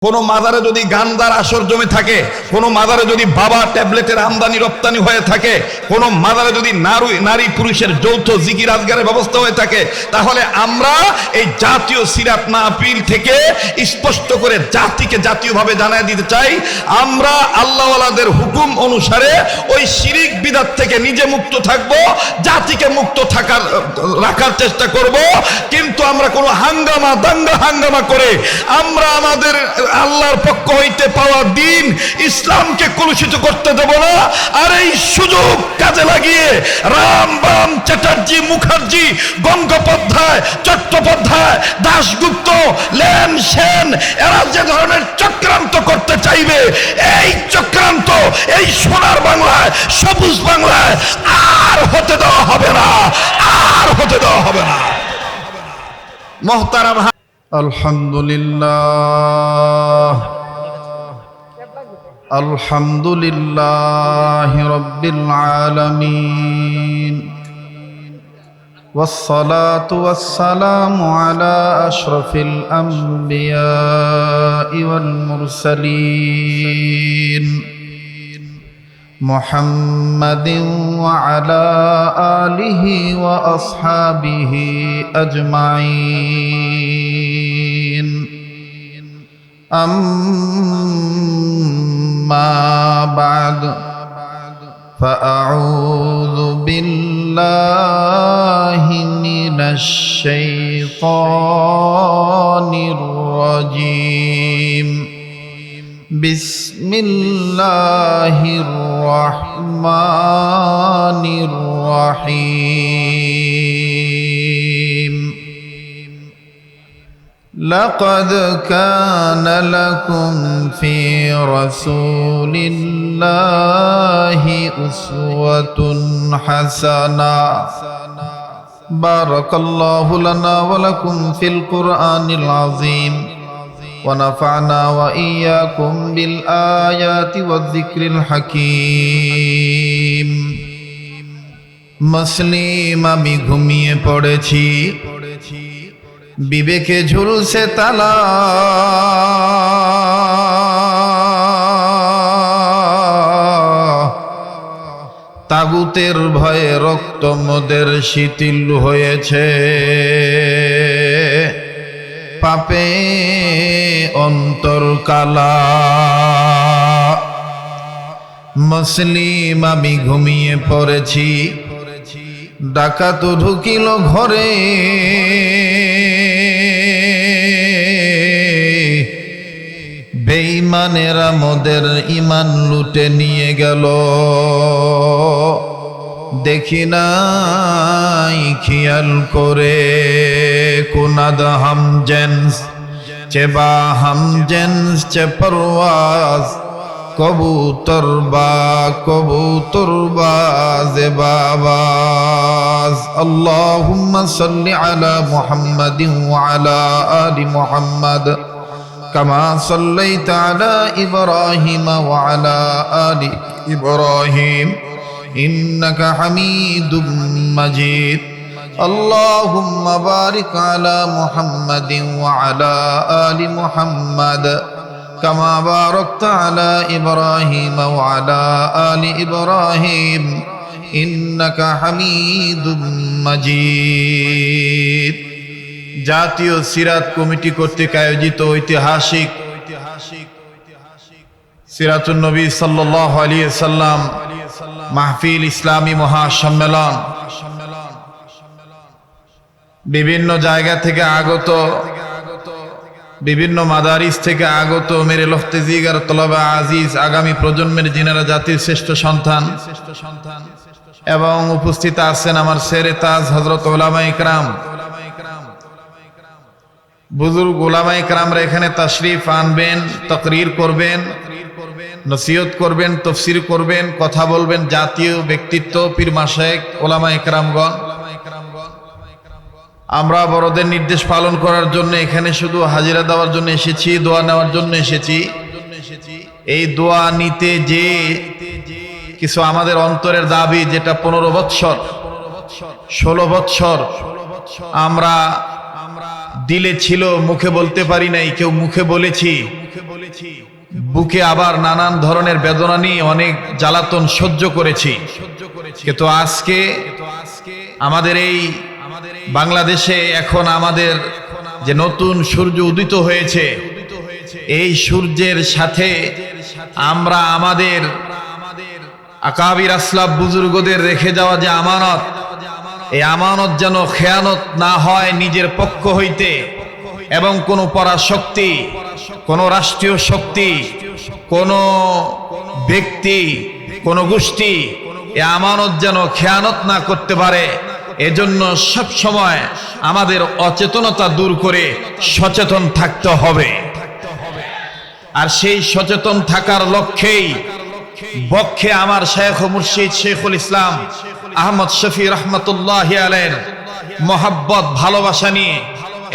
কোন মাজারে যদি গান্ধার আসর জমে থাকে, কোন মাজারে যদি বাবা ট্যাবলেটের আমদানি রপ্তানি হয়ে থাকে, কোন মাজারে যদি নারী পুরুষের যৌথ জিকির আজগারের ব্যবস্থা হয়ে থাকে, তাহলে আমরা এই জাতীয় সিরাত মাহফিল থেকে স্পষ্ট করে জাতিকে জাতীয়ভাবে জানায় দিতে চাই, আমরা আল্লাহওয়ালাদের হুকুম অনুসারে ওই শিরিক বিদআত থেকে নিজে মুক্ত থাকব, জাতিকে মুক্ত রাখার চেষ্টা করব। কিন্তু আমরা কোনো হাঙ্গামা করে আমরা আমাদের আল্লাহর পক্ষ হইতে পাওয়া দিন ইসলামকে কলুষিত করতে দেব না। আর এই সুযোগ কাজে লাগিয়ে রামবাম, চ্যাটার্জি, মুখার্জি, গঙ্গোপাধ্যায়, চট্টোপাধ্যায়, দাশগুপ্ত, লেন সেন এরা যে ধরনের চক্রান্ত করতে চাইবে, এই চক্রান্ত এই সোনার বাংলায়, সবুজ বাংলায় আর হতে দেওয়া হবে না, আর হতে দেওয়া হবে না। মোহতারাম আলহামদুলিল্লাহ রাব্বিল আলামিন والصلاة والسلام على أشرف الأنبياء والمرسلين محمد وعلى آله وأصحابه أجمعين أما بعد فأعوذ بالله من الشيطان الرجيم بسم الله الرحمن الرحيم لقد كان لكم في رسول الله أسوة حسنة بارك الله لنا ولكم في القرآن العظيم ونفعنا وإياكم بالآيات والذكر الحكيم মুসলিম আমি ঘুমিয়ে পড়েছি, বিবেকে ঝুলছে তালা, তাগুতের ভয়ে রক্ত মোদের শিথিল হয়েছে, পাপে অন্তর কালা। মুসলিম আমি ঘুমিয়ে পড়েছি, ডাকাত ঢুকিল ঘরে, বেঈমানেরা মোদের ইমান লুটে নিয়ে গেল, দেখি নাই খেয়াল করে। কুনাদ হাম জেন্স চেবা হাম জেন্স চে পরওয়াজ, কবুতর বাজে বাবাজ। আল্লাহুম্মা সাল্লি আলা মুহাম্মাদিন ওয়া আলা আলি মুহাম্মাদ কামা সাল্লাইতা আলা ইব্রাহিম ওয়া আলা আলি ইব্রাহিম ইন্নাকা হামিদুম মাজিদ। আল্লাহুম্মা বারিক আলা মুহাম্মাদিন ওয়া আলা আলি মুহাম্মাদ কামা বারাকতা আলা ইব্রাহিম ওয়া আলা আলি ইব্রাহিম ইন্নাকা হামিদুম মাজিদ। জাতীয় সিরাত কমিটি কর্তৃক আয়োজিত ঐতিহাসিক সিরাতুন নবী সাল্লাল্লাহু আলাইহি সাল্লাম মাহফিল ইসলামী মহাসম্মেলন বিভিন্ন জায়গা থেকে আগত, বিভিন্ন মাদারিস থেকে আগত মেরে লফতেজিগার তলবা আজিজ, আগামী প্রজন্মের যিনারা জাতির শ্রেষ্ঠ সন্তান, এবং উপস্থিত আছেন আমার শেরে তাজ হযরত উলামা ইকরাম, বুজুর্গ উলামা ইকরামরা এখানে তাশরীফ আনবেন, তাকরীর করবেন, নসিহত করবেন, তাফসীর করবেন, কথা বলবেন। জাতীয় ব্যক্তিত্ব পীর মাশায়েখ উলামা ইকরামগণ, আমরা বড়দের নির্দেশ পালন করার জন্য এখানে শুধু হাজিরা দেওয়ার জন্য এসেছি, দোয়া নেওয়ার জন্য এসেছি। এই দোয়া নিতে যে কিছু আমাদের অন্তরের দাবি, যেটা 15 বৎসর 16 বৎসর আমরা দিলে ছিল, মুখে বলতে পারি নাই, কেউ মুখে বলেছি, বুকে আবার নানান ধরনের বেদনা নিয়ে অনেক জ্বালাতন সহ্য করেছি। কিন্তু আজকে আমাদের এই বাংলাদেশে এখন আমাদের যে নতুন সূর্য উদিত হয়েছে, এই সূর্যের সাথে আমরা আমাদের আকাবির আসলাফ বুজুর্গদের রেখে যাওয়া যে আমানত, এই আমানত যেন খেয়ানত না হয় নিজের পক্ষ হইতে, এবং কোনো পরাশক্তি, কোনো রাষ্ট্রীয় শক্তি, কোনো ব্যক্তি, কোনো গোষ্ঠী এই আমানত যেন খেয়ানত না করতে পারে। এজন্য সব সময় আমাদের অচেতনতা দূর করে সচেতন থাকতে হবে। আর সেই সচেতন থাকার লক্ষ্যেই বক্ষে আমার শায়খ ও মুর্শিদ শেখুল ইসলাম আহমদ শফি রহমতুল্লাহি আলাইহির মোহাব্বত, ভালোবাসা নিয়ে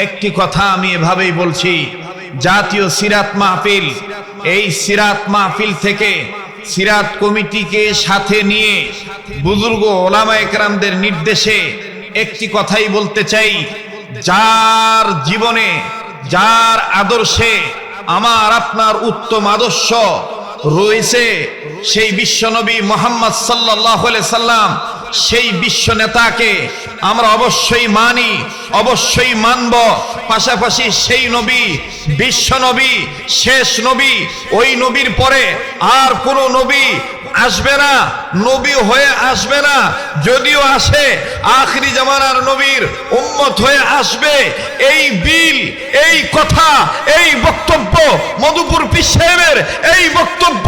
একটি কথা আমি এভাবেই বলছি। জাতীয় সিরাত মাহফিল, এই সিরাত মাহফিল থেকে সিরাত কমিটিকে সাথে নিয়ে বুজুর্গ ওলামায়ে কেরামদের নির্দেশে একটি কথাই বলতে চাই, যার জীবনে, যার আদর্শে আমার আপনার উত্তম আদর্শ রয়েছে, সেই বিশ্বনবী মুহাম্মদ সাল্লাল্লাহু আলাইহি সাল্লাম, সেই বিশ্ব নেতাকে আমরা অবশ্যই মানি, অবশ্যই মানব। পাশাপাশি সেই নবী, বিশ্ব নবী, শেষ নবী, ওই নবীর পরে আর কোনো নবী আসবে না, নবী হয়ে আসবে না। যদিও আসে, আখিরি জামানার নবীর উম্মত হয়ে আসবে। এই বিল, এই কথা, এই বক্তব্য মধুপুর পীর সাহেবের, এই বক্তব্য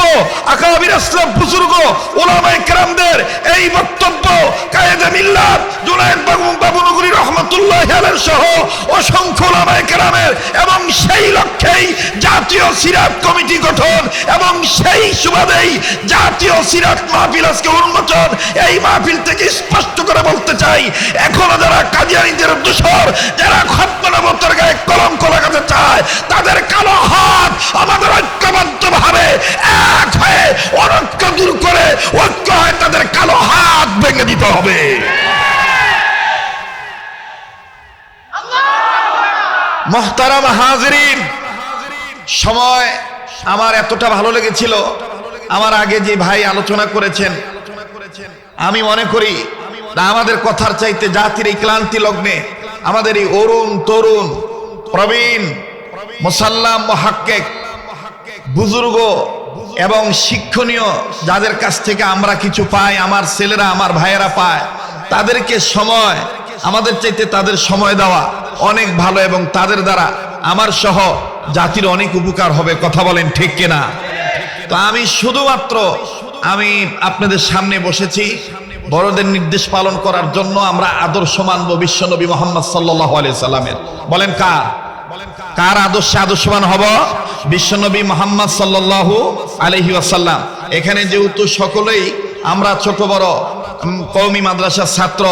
আকাবির আসলাফ বুজুর্গ উলামায়ে কেরামদের, এই বক্তব্য কায়েদে মিল্লাত জুনায়েদ বাবু নগরী রহমাতুল্লাহি আলাইহি সহ অসংখ্য উলামায়ে কেরামের, এবং সেই লক্ষ্যেই জাতীয় সিরাত কমিটি গঠন, এবং সেই সুবাদেই জাতীয় সিরাত মাহফিল আজকে উন্মোচন। এই মাহফিল থেকে স্পষ্ট করে বলতে চাই, এখনো যারা কাদিয়ানীদের দোসর, যারা খতম নবুয়তের গায়ে কলঙ্ক লাগাতে চায়, তাদের কালো হাত আমাদের ঐক্যবদ্ধভাবে এক হয়ে অনৈক্য দূর করে ঐক্য হয় তাদের কালো হাত ভেঙে দিতে হবে। মুহতারাম হাজিরিন, সময় আমার এতটা ভালো লেগেছিল, আমার আগে যে ভাই আলোচনা করেছেন, আমি মনে করি আমাদের কথার চাইতে জাতির এই ক্লান্তি লগ্নে আমাদের এই অরুণ তরুণ প্রবীণ মুসাল্লাম মুহাক্কিক বুজুর্গ এবং শিক্ষণীয় যাদের কাছ থেকে আমরা কিছু পাই, আমার ছেলেরা, আমার ভাইয়েরা পায়, তাদেরকে সময়, আমাদের চাইতে তাদের সময় দেওয়া অনেক ভালো, এবং তাদের দ্বারা আমার সহ জাতির অনেক উপকার হবে। কথা বলেন ঠিক কিনা? তো আমি শুধুমাত্র আমি আপনাদের সামনে বসেছি বড়দের নির্দেশ পালন করার জন্য। আমরা আদর্শ মানব বিশ্বনবী মুহাম্মদ সাল্লাল্লাহু আলাইহি সাল্লামের। বলেন কার আদর্শে আদর্শবান হব? বিশ্বনবী মুহাম্মদ সাল্লাল্লাহু আলাইহি ওয়াসাল্লাম। এখানে যেহেতু সকলেই আমরা ছোট বড় কওমি মাদ্রাসার ছাত্র,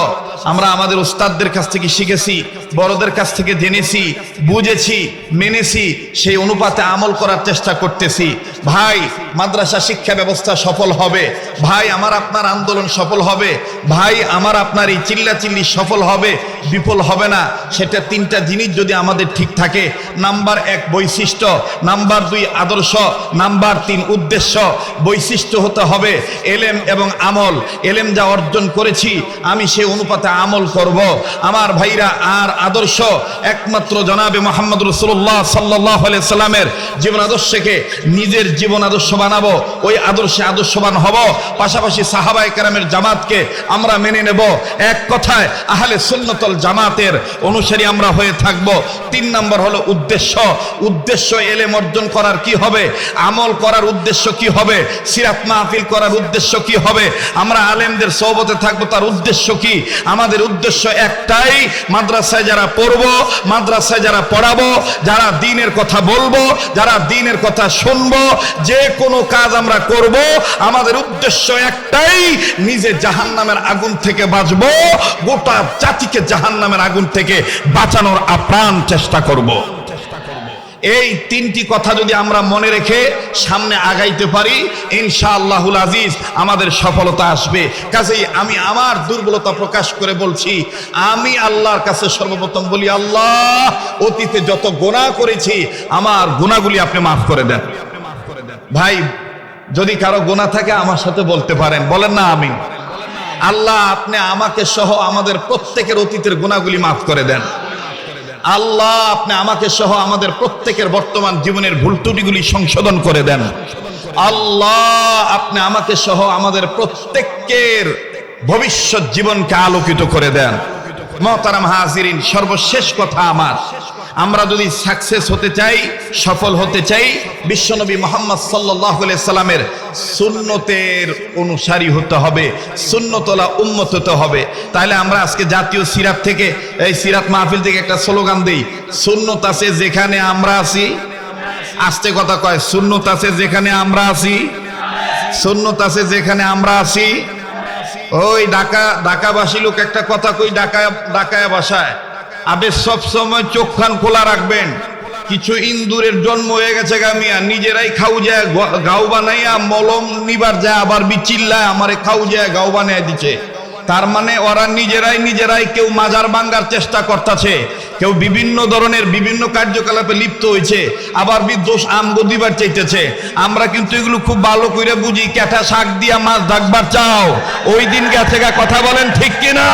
আমরা আমাদের উস্তাদদের কাছ থেকে শিখেছি, বড়দের কাছ থেকে জেনেছি, বুঝেছি, মেনেছি, সেই অনুপাতে আমল করার চেষ্টা করতেছি। ভাই, মাদ্রাসা শিক্ষা ব্যবস্থা সফল হবে, ভাই আমার আপনার আন্দোলন সফল হবে, ভাই আমার আপনার এই চিল্লাচিল্লি সফল হবে, বিফল হবে না। সেটা তিনটা জিনিস যদি আমাদের ঠিক থাকে, নাম্বার 1 বৈশিষ্ট্য, নাম্বার 2 আদর্শ, নাম্বার 3 উদ্দেশ্য। বৈশিষ্ট্য হতে হবে এলেম এবং আমল। এলেম যা অর্জন করেছি আমি সেই অনুপাতে আমল করব। আমার ভাইরা, আর আদর্শ একমাত্র জনাবে মুহাম্মদ রাসূলুল্লাহ সাল্লাল্লাহু আলাইহি সাল্লামের জীবন আদর্শকে নিজের জীবন আদর্শ বানাবো, ওই আদর্শে আদর্শবান হব। পাশাপাশি সাহাবায়ে কেরামের জামাতকে আমরা মেনে নেব। এক কথায় আহলে সুন্নাতুল জামাতের অনুসারী আমরা হয়ে থাকব। 3 নম্বর হলো উদ্দেশ্য। উদ্দেশ্য এলেম অর্জন করার কি হবে, আমল করার উদ্দেশ্য কি হবে, সিরাত মাহফিল করার উদ্দেশ্য কি হবে, আমরা আলেমদের সোহবতে থাকবো, তার উদ্দেশ্য কি? আমাদের উদ্দেশ্য একটাই, মাদ্রাসায় যারা পড়বো, মাদ্রাসায় যারা পড়াবো, যারা দ্বীনের কথা বলবো, যারা দ্বীনের কথা শুনবো, যে কোনো কাজ আমরা করব, আমাদের উদ্দেশ্য একটাই, নিজে জাহান্নামের আগুন থেকে বাঁচবো, গোটা জাতিকে জাহান্নামের আগুন থেকে বাঁচানোর আপ্রাণ চেষ্টা করব। এই তিনটি কথা যদি আমরা মনে রেখে সামনে আগাইতে পারি, ইনশাআল্লাহুল আজিজ আমাদের সফলতা আসবে। কাজেই আমি আমার দুর্বলতা প্রকাশ করে বলছি, আমি আল্লাহর কাছে সর্বপ্রথম বলি, আল্লাহ অতীতে যত গুনাহ করেছি আমার গুনাহগুলি আপনি মাফ করে দেন। ভাই যদি কারো গুনাহ থাকে আমার সাথে বলতে পারেন, বলেন না আমিন। আল্লাহ আপনি আমাকে সহ আমাদের প্রত্যেকের অতীতের গুনাহগুলি মাফ করে দেন। আল্লাহ আপনি আমাকে সহ আমাদের প্রত্যেকের বর্তমান জীবনের ভুল ত্রুটিগুলি সংশোধন করে দেন। আল্লাহ আপনি আমাকে সহ আমাদের প্রত্যেকের ভবিষ্যৎ জীবনকে আলোকিত করে দেন। মুহতারাম হাজিরিন, সর্বশেষ কথা আমার, আমরা যদি সাকসেস হতে চাই, সফল হতে চাই, বিশ্বনবী মুহাম্মদ সাল্লাল্লাহু আলাইহি সাল্লামের সুন্নতের অনুসারী হতে হবে, সুন্নতওয়ালা উম্মত হতে হবে। তাহলে আমরা আজকে জাতীয় সিরাত থেকে, এই সিরাত মাহফিল থেকে একটা স্লোগান দেই, সুন্নত আছে যেখানে আমরা আছি। আস্তে কথা কয়, সুন্নত আছে যেখানে আমরা আছি, সুন্নত আছে যেখানে আমরা আছি। ওই ঢাকাবাসী লোক একটা কথা কই, ঢাকায় বাসায় আবে সব সময় চোখ কান খোলা রাখবেন। কিছু ইন্দুরের জন্ম হয়ে গেছে গামিয়া, নিজেরাই খাও যায় গাও বানাইয়া, মলম নিবার যায় আবার বিচিল্লায় আমারে খাও যায় গাও বানাইয়া দিচ্ছে। তার মানে ওরা নিজেরাই কেউ মাজার ভাঙ্গার চেষ্টা করতেছে, কেউ বিভিন্ন ধরনের বিভিন্ন কার্যকলাপে লিপ্ত হয়েছে, আবার দোষ আমগো দিবার চাইতেছে। আমরা কিন্তু এগুলো খুব ভালো করে বুঝি। ক্যাটা শাক দিয়া মাছ ডাকবার চাও, ওই দিন গেছে কথা বলেন ঠিক কিনা?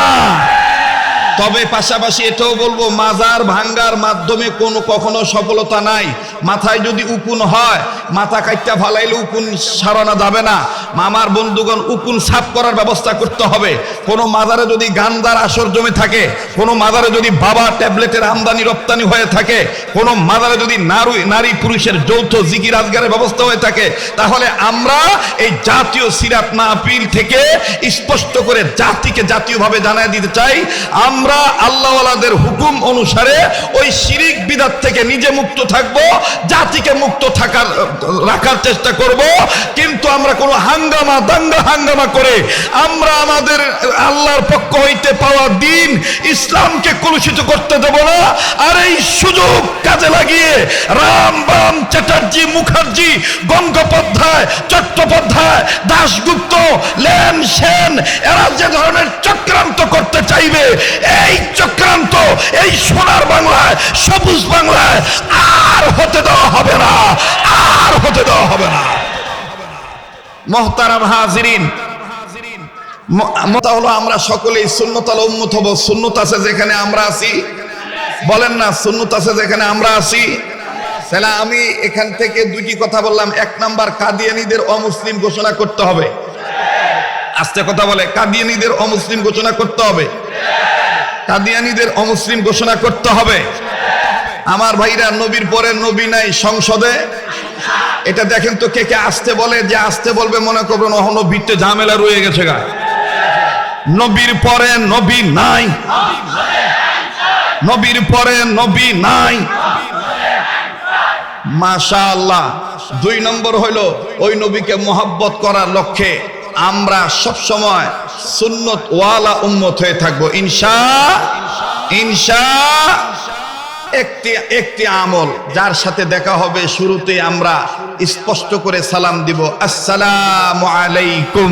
তবে পাশাপাশি এটাও বলবো, মাজার ভাঙ্গার মাধ্যমে কখনো সফলতা নাই। মাথায় যদি উকুন হয়, মাথা কাটটা ফালাইলে উকুন সারানো যাবে না। মামার বন্ধুগণ, উকুন সাফ করার ব্যবস্থা করতে হবে। কোনো মাজারে যদি গান্দার আসর জমে থাকে, কোনো মাজারে যদি বাবা ট্যাবলেটের আমদানি রপ্তানি হয়ে থাকে, কোনো মাজারে যদি নারী পুরুষের যৌথ জিকির আজগারের ব্যবস্থা হয়ে থাকে, তাহলে আমরা এই জাতীয় সিরাত মাহফিল থেকে স্পষ্ট করে জাতিকে জাতীয়ভাবে জানায় দিতে চাই, আমরা আল্লাহওয়ালাদের হুকুম অনুসারে ওই শিরিক বিদআত থেকে নিজে মুক্ত থাকব, জাতিকে মুক্ত রাখার চেষ্টা করব। কিন্তু আমরা কোনো হাঙ্গামা করে আমরা আমাদের আল্লাহর পক্ষ হইতে পাওয়া দিন ইসলামকে কলুষিত করতে দেব না। আর এই সুযোগ কাজে লাগিয়ে রামবাম, চ্যাটার্জি, মুখার্জি, গঙ্গোপাধ্যায়, চট্টোপাধ্যায়, দাশগুপ্ত, লেন সেন এরা যে ধরনের চক্রান্ত করতে চাইবে, এই চক্রান্ত এই সোনার বাংলায়, সবুজ বাংলায় আর হতে দেওয়া হবে না, আর হতে দেওয়া হবে না। মুহতারাম হাজিরিন, হলো আমরা সকলেই সুন্নতাল উম্মত হব। সুন্নত আছে যেখানে আমরা আছি, বলেন না সুন্নত আছে যেখানে আমরা আছি। তাহলে আমি এখান থেকে দুইটি কথা বললাম। এক নাম্বার, কাদিয়ানীদের অমুসলিম ঘোষণা করতে হবে। আস্তে কথা বলে, কাদিয়ানীদের অমুসলিম ঘোষণা করতে হবে। কাদিয়ানীদের অমুসলিম ঘোষণা করতে হবে। আমার ভাইরা, নবীর পরে নবী নাই সংসদে, এটা দেখেন তো কে কে আসতে বলে। যে আসতে বলবে মনে করবেন অহনো ভিত্তে ঝামেলা রয়ে গেছে গা। নবীর পরে নবী নাই, নবীর পরে নবী নাই। মাশাআল্লাহ। দুই নম্বর হইল, ওই নবীকে মোহাব্বত করার লক্ষ্যে আমরা সব সময় সুন্নত ওয়ালা উম্মত হয়ে থাকবো ইনশাআল্লাহ। একটি আমল যার সাথে দেখা হবে, শুরুতে আমরা স্পষ্ট করে সালাম দিব, আসসালামু আলাইকুম,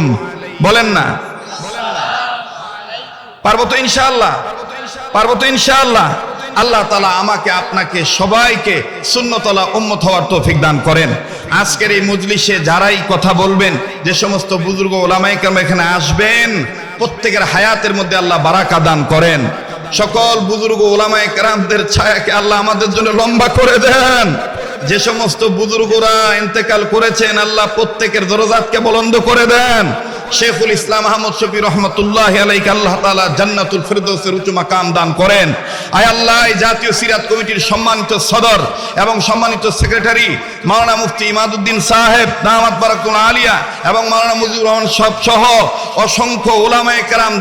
বলেন না? পারবো তো ইনশাআল্লাহ? পারবো তো ইনশাআল্লাহ? আল্লাহ তাআলা আমাকে, আপনাকে, সবাইকে সুন্নতওয়ালা উম্মত হওয়ার তৌফিক দান করেন। আজকের এই মজলিসে যারাই কথা বলবেন, যে সমস্ত বুজুর্গ ওলামায়ে কেরাম এখানে আসবেন, প্রত্যেকের হায়াতের মধ্যে আল্লাহ বারাকা দান করেন। সকল বুজুর্গ ওলামায়ে কেরামদের ছায়াকে আল্লাহ আমাদের জন্য লম্বা করে দেন। যে সমস্ত বুজুর্গরা ইন্তেকাল করেছেন, আল্লাহ প্রত্যেকের দরজাতকে বুলন্দ করে দেন। শেখুল ইসলাম আহমদ শফি রহমতুল্লাহ আলাইহি, আল্লাহ তাআলা জান্নাতুল ফিরদৌসের উঁচু মাকাম দান করেন। আয় আল্লাহ, এই জাতীয় সিরাত কমিটির সম্মানিত সদর এবং সম্মানিত সেক্রেটারি মাওলানা মুফতি ইমাদউদ্দিন সাহেব দামাত বারাকাতুল আলিয়া এবং মাওলানা মুজিবুর রহমান সহ অসংখ্য উলামায়ে কেরাম,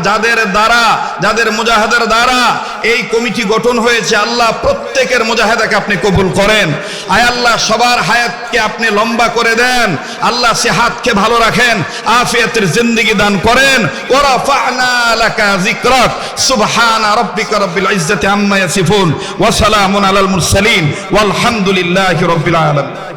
যাদের মুজাহাদের দ্বারা এই কমিটি গঠন হয়েছে, আল্লাহ প্রত্যেকের মুজাহিদাকে আপনি কবুল করেন। আয় আল্লাহ সবার হায়াতকে আপনি লম্বা করে দেন, আল্লাহ সেহাতকে ভালো রাখেন, আফিয়াতের জিন্দেগি দান করেন। ওয়া রাফা'না লাকা যিকরাক, সুবহানা রাব্বিকা রাব্বিল ইজ্জাতি আম্মা ইয়াসিফুন, ওয়া সালামুন আলাল মুরসালিন, ওয়ালহামদুলিল্লাহি রাব্বিল আলামিন।